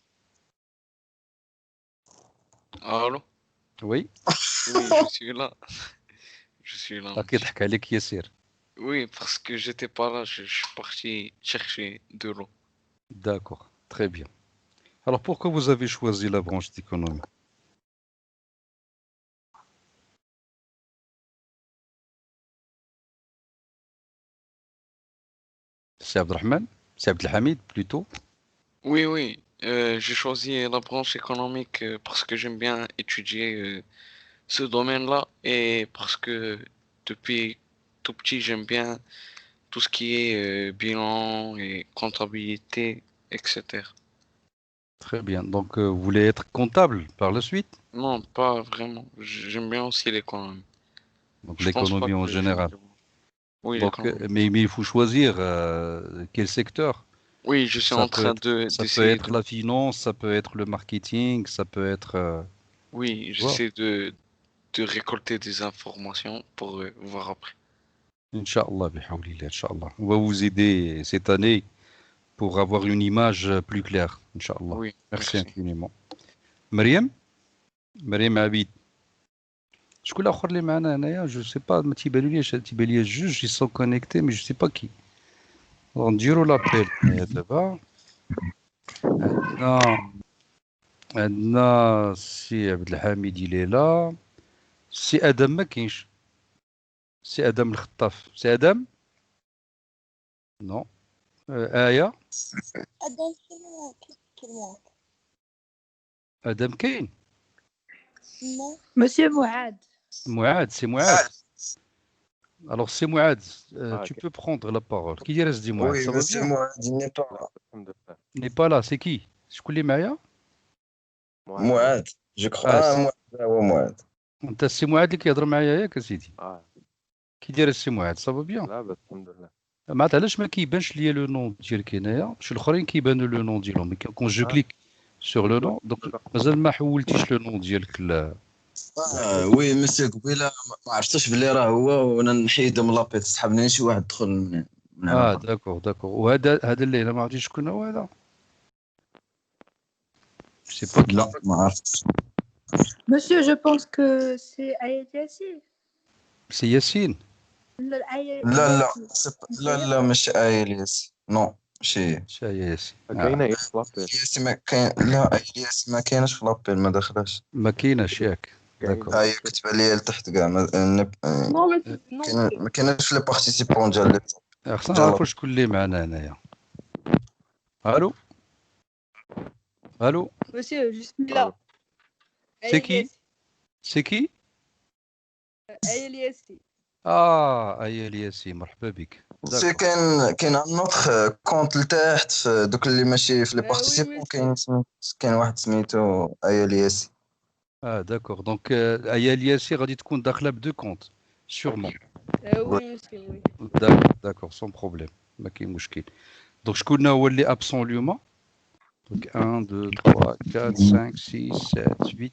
Allô? Oui. Oui, je suis là. Je suis là. كيضحك عليك ياسر. Oui, parce que j'étais pas là, je suis parti chercher de l'eau. D'accord. Très bien. Alors pourquoi vous avez choisi la branche d'économie? C'est Abdelrahman? C'est Abdelhamid plutôt? Oui, oui, j'ai choisi la branche économique parce que j'aime bien étudier ce domaine-là et parce que depuis tout petit, j'aime bien tout ce qui est bilan et comptabilité, etc. Très bien. Donc vous voulez être comptable par la suite? Non, pas vraiment. J'aime bien aussi l'économie. Donc Je pense pas l'économie en que je vais général. dire. Oui, Donc, l'économie. mais il faut choisir quel secteur. Oui, je suis Ça en peut train être, de ça peut d'essayer être de. la finance, ça peut être le marketing, ça peut être... Oui, tu vois. j'essaie de récolter des informations pour voir après. Inch'Allah, bihawlillah, Inch'Allah. On va vous aider cette année pour avoir une image plus claire, Inch'Allah. Oui, Merci merci. infiniment. Mariam? Mariam Abid. شكون الاخر اللي معنا هنايا جو سي با ما تيبان لي جوج يسون كونيكتي مي جو سي با كي نديرو لابيل هنايا دابا عندنا عندنا السي عبد الحميد ليلى، السي ادم ما كاينش، السي ادم الخطاف، سي ادم نو. آية أدم شنو كلمات؟ ادم كاين. ما Monsieur Mouad. معاد سي معاد. Alors c'est Mouad, tu peux prendre la parole. Qui dirait dit Mouad, Oui, ça va monsieur bien? Mouad, il n'est pas là. Il n'est pas là, c'est qui? شكون اللي معايا؟ Mouad, je crois. Ah, Mouad, هو Mouad. انت السي معاد اللي كيهضر معايا ياك اسيدي؟ كي داير السي معاد؟ صافا بيان. لاباس الحمد لله. معناتها علاش ما كيبانش ليا لو نون ديالك هنايا؟ شي الاخرين كيبانوا لو نون ديالهم، مي كون جو كليك سور لو نون دونك مازال ما حولتيش لو نون ديالك وي مسيو قبيله ما عرفتش بلي راه هو، وانا نحيدو من لابيت سحبني شي واحد دخل من هنا. داكور. وهذا اللي ما عرفتيش شكون هو هذا؟ سي با كي. لا ما عرفتش. Monsieur, je pense que c'est Ayel Yassine. سي ياسين. لا مش ايلياس، نو ماشي ياسين. كاينه اكس لابيل. ايلياس ما كاين، لا ايلياس ما كاينش في لابيل، ما دخلش. ما كايناش ياك. داكور. هاي كتب عليا لتحت كاع Non, mais ما كاينش في لي بارتيسيبون ديال خصنا نعرفوا شكون اللي معنا هنايا. الو monsieur, je suis là. C'est qui? C'est qui? Ayel Yassine. ايال ياسين، مرحبا بك. سي كاين ان اوتر كونت لتحت في دوك اللي ماشي في لي بارتيسيبون، كاين واحد سميتو ايلياس. داكور دونك ايال ياسين غادي تكون داخله بدو كونت سيغمون. Oui, monsieur, oui. داكور سون بروبليم، ما كاين مشكل. دونك شكون هو اللي ابسون اليوم؟ دونك 1 2 3 4 5 6 7 8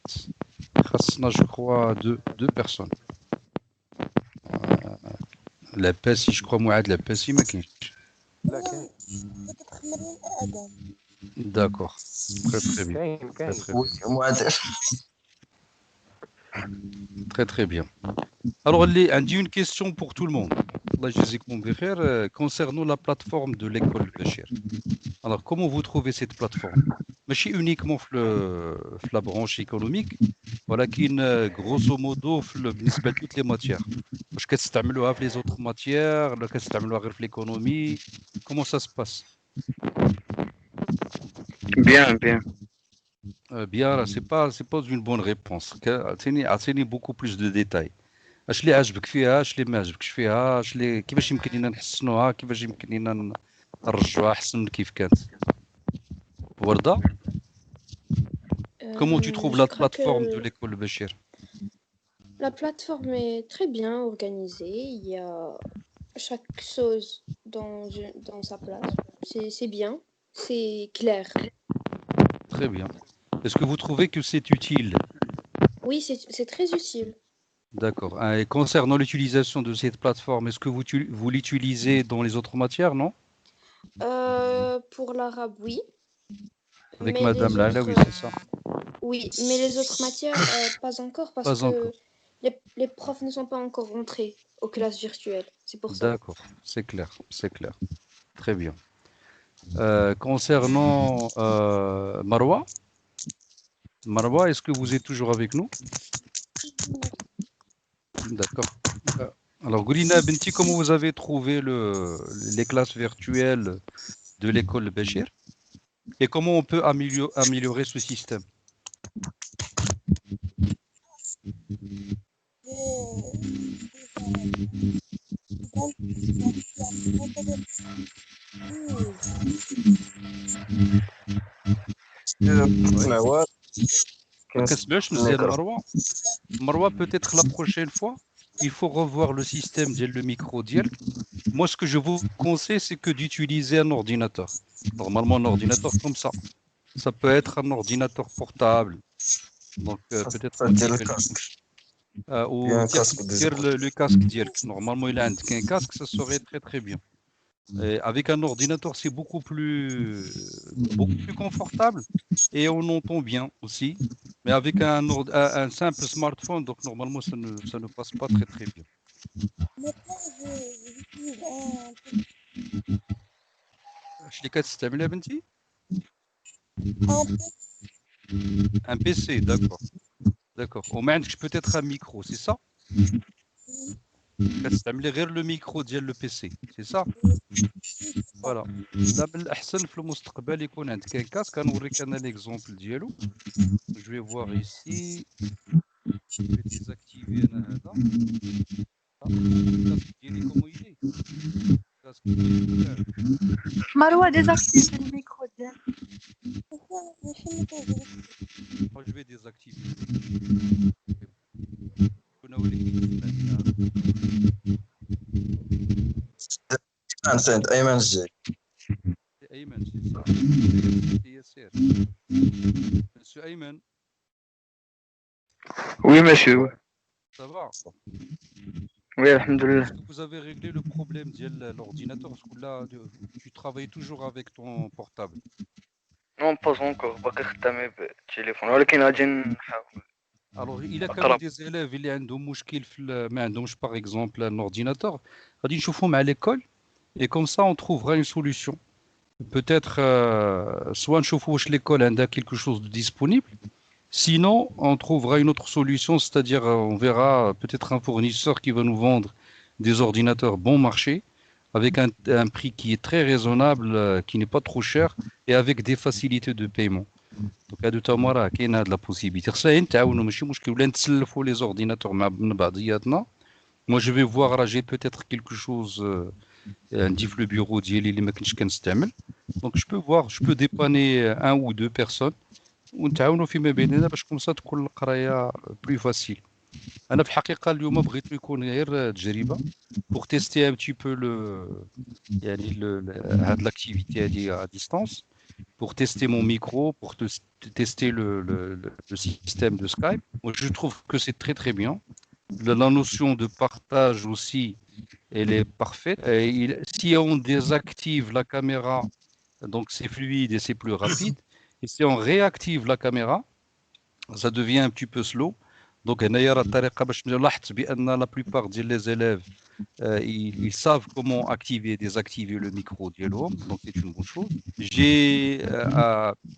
خاصنا جو كخوا دو بيرسون. لا باسي جو كخوا معاد، لا باسي ما كاينش. لا كاين. peut-être مريم أدم. داكور très bien. كاين. Très bien. Alors, j'ai une question pour tout le monde. Allah يجزيكم بخير. Concernant la plateforme de l'école Bachir. Alors, comment vous trouvez cette plateforme? ماشي uniquement في la branche économique, ولكن grosso modo بالنسبة لتوت les matières. واش كتستعملوها في les autres matières ولا كتستعملوها غير في l'économie? Comment ça se passe? Bien. Bien, c'est pas une bonne réponse. عطيني beaucoup plus de détails. اش اللي عجبك فيها، اش اللي ما عجبكش فيها، اش اللي كيفاش يمكن لنا نحسنوها، كيفاش يمكن لنا نرجعوها احسن من كيف كانت. وردة، comment tu trouves Je la crois plateforme de que l'école Bachir? la plateforme est très bien organisée. Il y a chaque chose dans sa place. C'est bien, c'est clair. Très bien. Est-ce que vous trouvez que c'est utile? Oui, c'est très utile. D'accord. Et concernant l'utilisation de cette plateforme, est-ce que vous l'utilisez dans les autres matières, non? Pour l'arabe, oui. Avec Mais Madame les Lala, autres, oui, c'est ça. Oui, mais les autres matières, pas encore, parce Pas que encore. les profs ne sont pas encore rentrés aux classes virtuelles. C'est pour ça. D'accord, c'est clair. Très bien. Concernant Marwa, est-ce que vous êtes toujours avec nous? D'accord. Alors, Goulina Benti, comment vous avez trouvé les classes virtuelles de l'école Bachir? Et comment on peut améliorer ce système? Marwa, peut-être la prochaine fois, il faut revoir le système le micro dial. Moi, ce que je vous conseille, c'est que d'utiliser un ordinateur. Normalement, un ordinateur comme ça. Ça peut être un ordinateur portable. Donc, peut-être ou le casque dial. Normalement, il a un casque, ça serait très très bien. Et avec un ordinateur, c'est beaucoup plus confortable et on entend bien aussi. Mais avec un simple smartphone, donc normalement, ça ne passe pas très très bien. Maintenant, j'utilise un شركة تستعملها بنتي؟ peu Un PC, d'accord. D'accord. وما عندكش peut-être un micro, c'est ça؟ كتستعملي غير le micro ديال le PC, c'est ça؟ فوالا. لا من الأحسن في المستقبل يكون عندك un casque. غنوريك أنا l'exemple ديالو. Je vais voir ici. Je vais désactiver أنا هذا. الكاسك ديالي comment il est؟ الكاسك ديالي كامل. مروة désactive الميكرو ديالك. Je vais désactiver. ونوريك كيف سنت ايمن الجاي أيمن ياسر. Monsieur Ayman, Oui, monsieur. ça va? Oui, alhamdoulilah. Est-ce que vous avez réglé le problème de l'ordinateur? Parce que là, tu travailles toujours avec ton portable. Non, pas encore. باقي خدامي بالتليفون ولكن غادي نحاول. Alors, il y a quand même des élèves اللي عندهم مشكل ما عندهمش par exemple un ordinateur. غادي نشوفهم à l'école et comme ça on trouvera une solution. Peut-être soit نشوفوا واش l'école عندها quelque chose de disponible. Sinon, on trouvera une autre solution, c'est-à-dire on verra peut-être un fournisseur qui va nous vendre des ordinateurs bon marché avec un prix qui est très raisonnable, qui n'est pas trop cher et avec des facilités de paiement. Donc, هادو تا هما راه كاين هاد لا بوسيبيتي. خصنا نتعاونوا ماشي مشكل ولا نتسلفوا لي زورديناتور من بعضياتنا. Moi, je vais voir, là, j'ai peut-être quelque chose, un diff le bureau ديالي اللي ما كنتش كنستعمل. Donc, je peux voir, je peux dépanner un ou deux personnes. ونتعاونوا فيما بيننا باش كومسا تكون القرايه بلو فاسيل. انا في الحقيقه اليوم بغيت يكون غير تجربه pour tester un petit peu يعني هاد l'activité هادي à distance, pour tester mon micro, pour tester le système de Skype. Moi, je trouve que c'est très très bien. La notion de partage aussi, elle est parfaite. Si on désactive la caméra, donc c'est fluide et c'est plus rapide. Et si on réactive la caméra, ça devient un petit peu slow. Donc, la plupart des élèves, ils savent comment activer et désactiver le micro dialogue. Donc, c'est une bonne chose. J'ai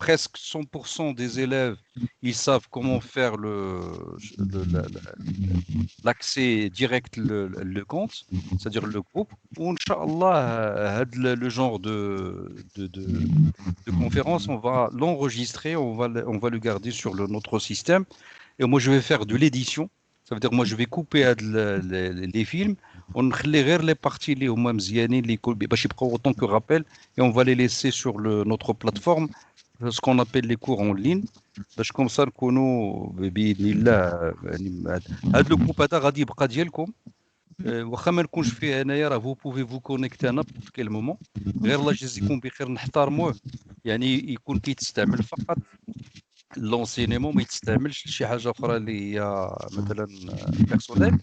presque 100% des élèves, ils savent comment faire l'accès direct, le compte, c'est-à-dire le groupe. Inch'Allah, le genre de conférence, on va l'enregistrer, on va le garder sur notre système. Et moi, je vais faire de l'édition. Ça veut dire, moi, je vais couper les films. On va les parties les autant que rappel et on va les laisser sur notre plateforme, ce qu'on appelle les cours en ligne. Comme ça, le groupe واخا ما نكونش فيه انايا راه vous pouvez vous connecter à n'importe quel moment. غير الله يجزيكم بخير نحترموه، يعني يكون كيتستعمل فقط l'enseignement ما يتستعملش لشي حاجه اخرى اللي هي مثلا personnelle.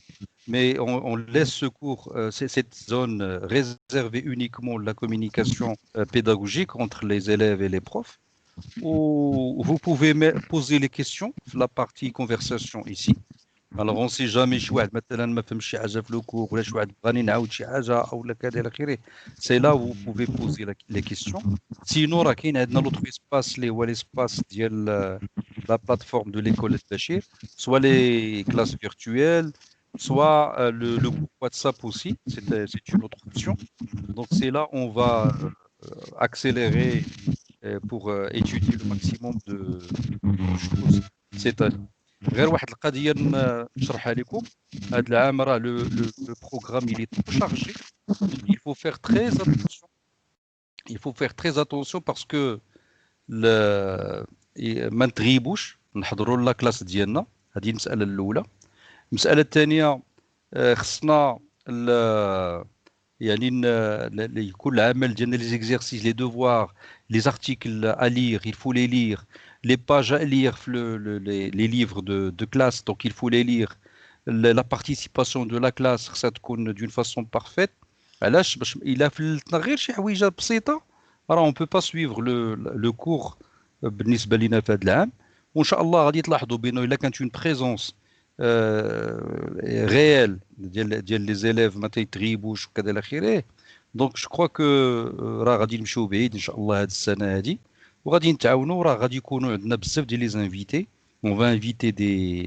Mais on laisse ce cours, cette zone réservée uniquement à la communication pédagogique entre les élèves et les profs, où vous pouvez poser les questions, la partie conversation ici. Alors on sait jamais شي واحد مثلا ما فهمش شي حاجه في لو كور ولا شي واحد بغاني نعاود شي حاجه او لا كذا الى اخره. C'est là où vous pouvez poser les questions. Sinon راه كاين عندنا l'autre espace اللي هو l'espace ديال la plateforme de l'école Tachir, soit les classes virtuelles, soit le groupe WhatsApp aussi, c'est une autre option. Donc c'est là on va accélérer pour étudier le maximum de choses cette année. غير واحد القضيه نشرحها لكم. هذا العام راه le programme il est trop chargé. Il faut faire très attention. Il faut faire très attention parce que ما نتغيبوش، نحضروا لا كلاس ديالنا. هذه المساله الاولى. المساله الثانيه خصنا يعني يكون العمل ديالنا لي زيكزيرسيس لي دوفوار لي ارتيكل à lire, il faut les lire. Les pages à lire, les livres de classe, donc il faut les lire. La participation de la classe, ça تكون d'une façon parfaite. علاش؟ باش إلا فلتنا غير شي حويجة بسيطة راه on peut pas suivre le cours بالنسبة لنا في هذا العام. وإن شاء الله غادي تلاحظوا بأنه إلا كانت une présence réelle ديال les élèves ما تيتغيبوش وكذا إلى آخره. Donc je crois que راه غادي نمشيو بعيد إن شاء الله هذه السنة هذه. وغادي نتعاونوا راه غادي يكونوا عندنا بزاف ديال لي انفيتي. On va inviter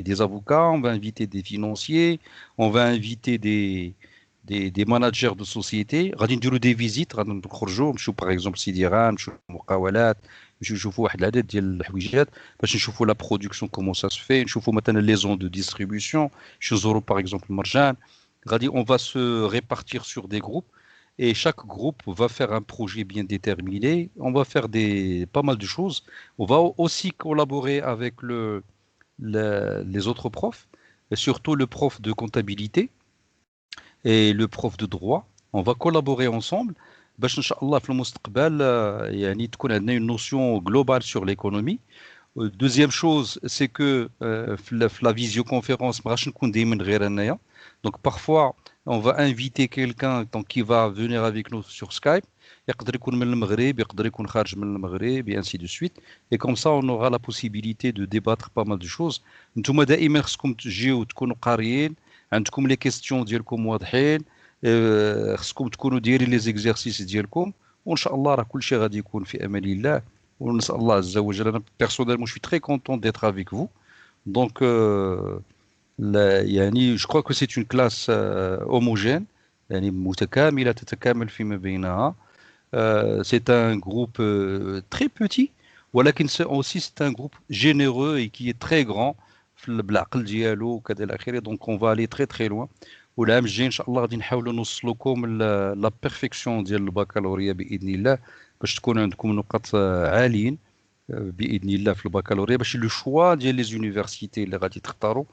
des avocats, on va inviter des financiers, on va inviter des managers de société. غادي نديروا des visites, غادي نخرجوا نمشيو par exemple سيدي غان نمشيو مقاولات نمشيو نشوفوا واحد العدد ديال الحويجات باش نشوفوا la production comment ça se fait, نشوفوا مثلا les zones de distribution, نمشيو نزوروا par exemple المرجان. غادي on va se répartir sur des groupes. Et chaque groupe va faire un projet bien déterminé. On va faire pas mal de choses. On va aussi collaborer avec les autres profs, et surtout le prof de comptabilité et le prof de droit. On va collaborer ensemble. باش ان شاء الله في المستقبل يعني تكون عندنا une notion globale sur l'économie. Deuxième chose, c'est que في la visioconférence ما غاش نكون دايما غير انايا. Donc parfois on va inviter quelqu'un qui va venir avec nous sur Skype. يقدر يكون من المغرب, يقدر يكون خارج من المغرب, et ainsi de suite. Et comme ça, on aura la possibilité de débattre pas mal de choses. نتوما دائما خصكم تجيو تكونوا قاريين, عندكم لي كيستيون ديالكم واضحين, خصكم تكونوا دايرين لي زيكزارسيس ديالكم, وان شاء الله راه كل شيء غادي يكون في امان الله. ونسال الله عز وجل. انا personnellement je suis très content d'être avec vous. Donc يعني je crois que c'est une classe homogène, يعني متكاملة تتكامل فيما بينها. C'est un groupe très petit, ولكن aussi c'est un groupe généreux et qui est très grand بالعقل ديالو وكذا الى اخره. Donc on va aller très très loin. والعام الجاي ان شاء الله غادي نحاولوا نوصلوكم لا بيرفيكسيون ديال البكالوريا باذن الله, باش تكون عندكم نقاط عاليين باذن الله في البكالوريا, باش لو شوا ديال لي زونيفرسيتي اللي غادي تختاروا.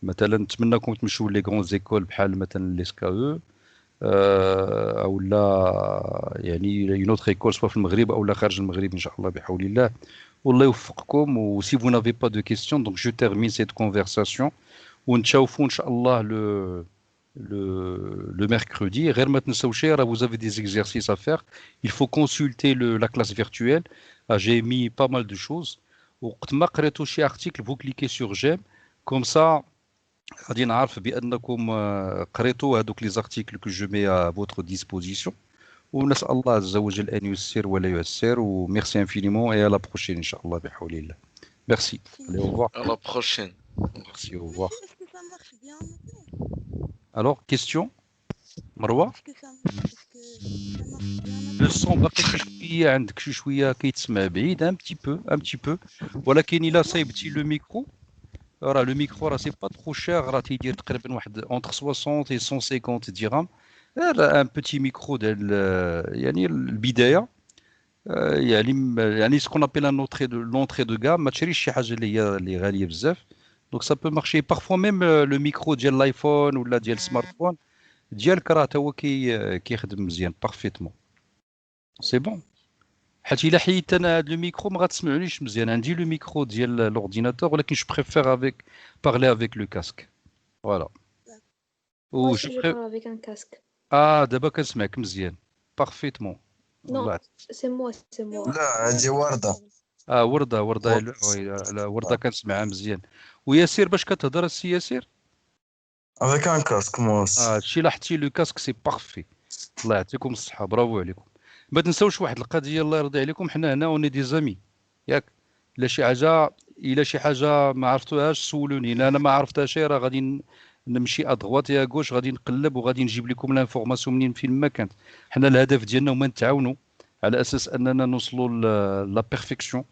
مثلا نتمنىكم تمشيو لي غران زيكول بحال مثلا لي سكا او لا يعني اون اوتر ايكول سوا في المغرب او لا خارج المغرب ان شاء الله بحول الله. والله يوفقكم. و si vous n'avez pas de questions, donc je termine cette conversation. ونتشوفوا ان شاء الله le mercredi. غير ما تنساوش راه vous avez des exercices à faire. Il faut consulter la classe virtuelle. J'ai mis pas mal de choses. وقت ما قريتوا شي article, vous cliquez sur j'aime. Comme ça غادي نعرف بانكم قريتوا هذوك لي زارتيكل كو جو مي ا فوتر ديسبوزيسيون. ونسال الله عز وجل ان يسر ولا يعسر. وميرسي انفينيمون اي ا لا بروشين ان شاء الله بحول الله. ميرسي. Allez, au revoir. À la prochaine. Merci, au revoir. Est-ce que ça marche bien maintenant? Alors, question مروة. Est-ce que ça marche bien Le son باقي شي شويه عندك, شي شويه كيتسمع بعيد un petit peu. ولكن الا صايبتي لو ميكرو, راه لو ميكرو راه سي با ترو شير, راه تيدير تقريبا واحد اونتر 60 et 150 درهم. راه ان بوتي ميكرو ديال يعني البدايه, يعني سكون ابيل لونتري دو غام. ما تشريش شي حاجه اللي غاليه بزاف. دونك سا بو مارشي بارفوا ميم لو ميكرو ديال الايفون ولا ديال السمارت فون ديالك راه تا هو كيخدم مزيان بارفيتمون. سي بون. حيت الا حيدت انا هاد لو ميكرو ما غتسمعونيش مزيان. عندي لو ميكرو ديال لورديناتور, ولكن جو بريفير افيك بارلي افيك لو كاسك. فوالا. Moi aussi, je parle avec un casque. دابا كنسمعك مزيان بارفيتمون. Non, c'est moi, c'est moi. لا هادي وردة. وردة لا وردة كنسمعها مزيان. وياسير باش كتهضر السي ياسير؟ Avec un casque moi aussi. هادشي لاحظتي لو كاسك سي بارفي. الله يعطيكم الصحة, برافو عليكم. ما تنساوش واحد القضية الله يرضي عليكم, حنا هنا اوني دي زامي ياك. الا شي حاجة ما عرفتوهاش سولوني. انا ما عرفتهاش راه غادي نمشي ادغوات يا غوش, غادي نقلب وغادي نجيب لكم لانفورماسيون منين فين ما كانت. حنا الهدف ديالنا هو نتعاونوا على اساس اننا نوصلوا لا بيرفيكسيون.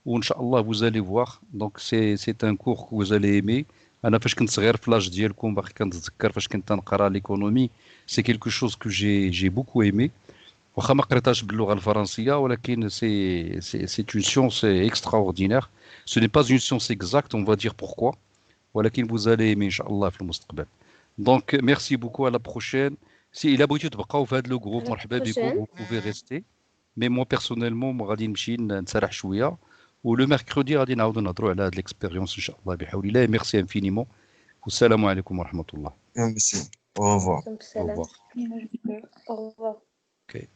وان شاء الله vous allez voir. Donc c'est un cours que vous allez aimer. انا فاش كنت صغير في لاج ديالكم باقي كنتذكر فاش كنت نقرا ليكونومي. سي كيلكو شوز كو جي بوكو ايمي. واخا ما قريتهاش باللغه الفرنسيه, ولكن سي اون سيونس اكستراوردينير. Ce n'est pas une science exacte, on va dire pourquoi. ولكن vous allez aimer ان شاء الله في المستقبل. Donc merci beaucoup, à la prochaine. Si il a بغيتو تبقاو في هذا لو جروب مرحبا بكم, vous pouvez rester. Mais moi personnellement غادي نمشي نسرح شويه. ولو ميركودي غادي نعاودو نهضروا على هاد ليكسبيريونس ان شاء الله بحول الله. ميرسي انفينيمون, والسلام عليكم ورحمه الله. Merci. Au revoir. Donc, salam. Au revoir. Au revoir. Okay.